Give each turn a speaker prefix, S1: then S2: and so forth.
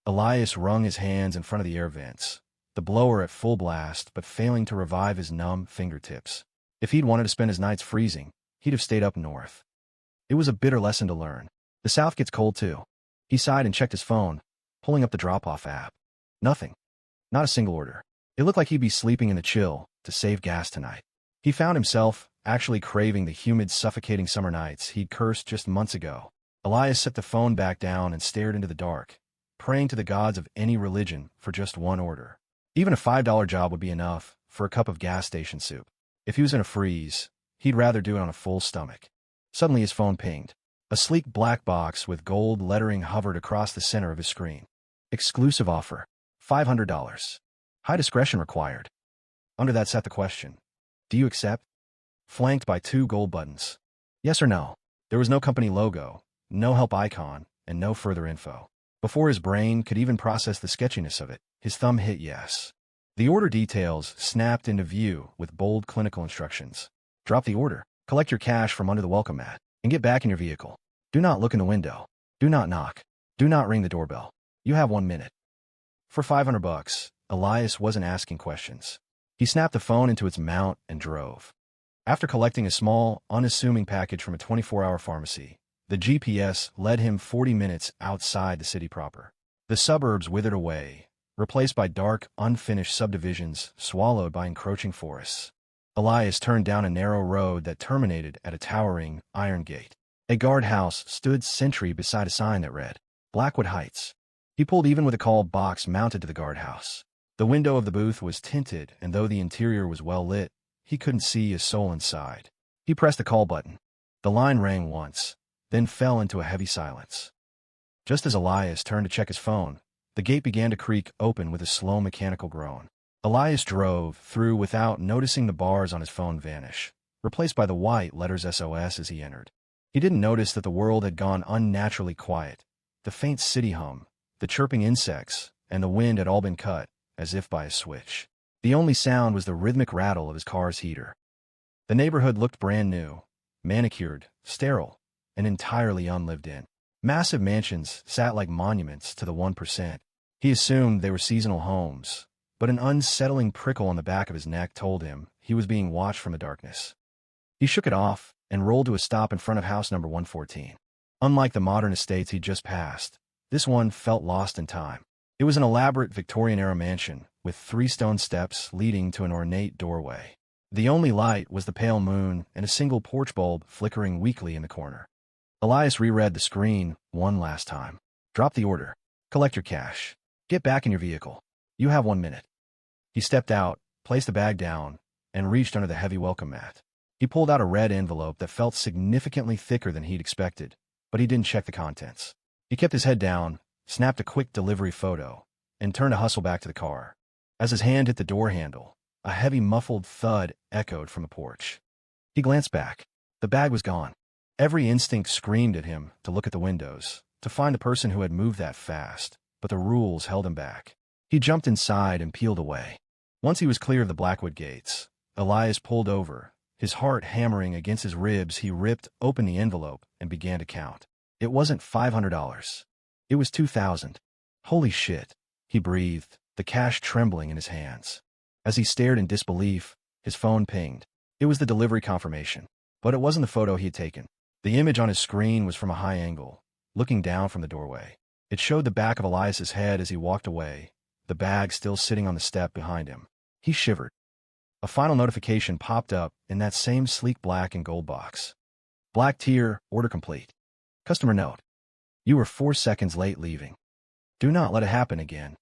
S1: Elias wrung his hands in front of the air vents, the blower at full blast but failing to revive his numb fingertips. If he'd wanted to spend his nights freezing, he'd have stayed up north. It was a bitter lesson to learn. The South gets cold too. He sighed and checked his phone, pulling up the drop-off app. Nothing. Not a single order. It looked like he'd be sleeping in the chill to save gas tonight. He found himself actually craving the humid, suffocating summer nights he'd cursed just months ago. Elias set the phone back down and stared into the dark, praying to the gods of any religion for just one order. Even a $5 job would be enough for a cup of gas station soup. If he was in a freeze, he'd rather do it on a full stomach. Suddenly his phone pinged. A sleek black box with gold lettering hovered across the center of his screen. Exclusive offer. $500. High discretion required. Under that sat the question. Do you accept? Flanked by 2 gold buttons. Yes or no. There was no company logo, no help icon, and no further info. Before his brain could even process the sketchiness of it, his thumb hit yes. The order details snapped into view with bold clinical instructions. Drop the order, collect your cash from under the welcome mat, and get back in your vehicle. Do not look in the window. Do not knock. Do not ring the doorbell. You have 1 minute. For $500, Elias wasn't asking questions. He snapped the phone into its mount and drove. After collecting a small, unassuming package from a 24-hour pharmacy, the GPS led him 40 minutes outside the city proper. The suburbs withered away, replaced by dark, unfinished subdivisions swallowed by encroaching forests. Elias turned down a narrow road that terminated at a towering iron gate. A guardhouse stood sentry beside a sign that read, Blackwood Heights. He pulled even with a call box mounted to the guardhouse. The window of the booth was tinted, and though the interior was well lit, he couldn't see a soul inside. He pressed the call button. The line rang once, then fell into a heavy silence. Just as Elias turned to check his phone, the gate began to creak open with a slow mechanical groan. Elias drove through without noticing the bars on his phone vanish, replaced by the white letters SOS as he entered. He didn't notice that the world had gone unnaturally quiet. The faint city hum, the chirping insects, and the wind had all been cut, as if by a switch. The only sound was the rhythmic rattle of his car's heater. The neighborhood looked brand new, manicured, sterile, and entirely unlived in. Massive mansions sat like monuments to the 1%. He assumed they were seasonal homes, but an unsettling prickle on the back of his neck told him he was being watched from the darkness. He shook it off and rolled to a stop in front of house number 114. Unlike the modern estates he'd just passed, this one felt lost in time. It was an elaborate Victorian-era mansion with 3 stone steps leading to an ornate doorway. The only light was the pale moon and a single porch bulb flickering weakly in the corner. Elias reread the screen one last time. Drop the order. Collect your cash. Get back in your vehicle. You have 1 minute. He stepped out, placed the bag down, and reached under the heavy welcome mat. He pulled out a red envelope that felt significantly thicker than he'd expected, but he didn't check the contents. He kept his head down, snapped a quick delivery photo, and turned to hustle back to the car. As his hand hit the door handle, a heavy muffled thud echoed from the porch. He glanced back. The bag was gone. Every instinct screamed at him to look at the windows, to find the person who had moved that fast, but the rules held him back. He jumped inside and peeled away. Once he was clear of the Blackwood gates, Elias pulled over. His heart hammering against his ribs, he ripped open the envelope and began to count. It wasn't $500. It was $2,000. Holy shit, he breathed, the cash trembling in his hands. As he stared in disbelief, his phone pinged. It was the delivery confirmation, but it wasn't the photo he had taken. The image on his screen was from a high angle, looking down from the doorway. It showed the back of Elias's head as he walked away, the bag still sitting on the step behind him. He shivered. A final notification popped up in that same sleek black and gold box. Black tier, order complete. Customer note. You were 4 seconds late leaving. Do not let it happen again.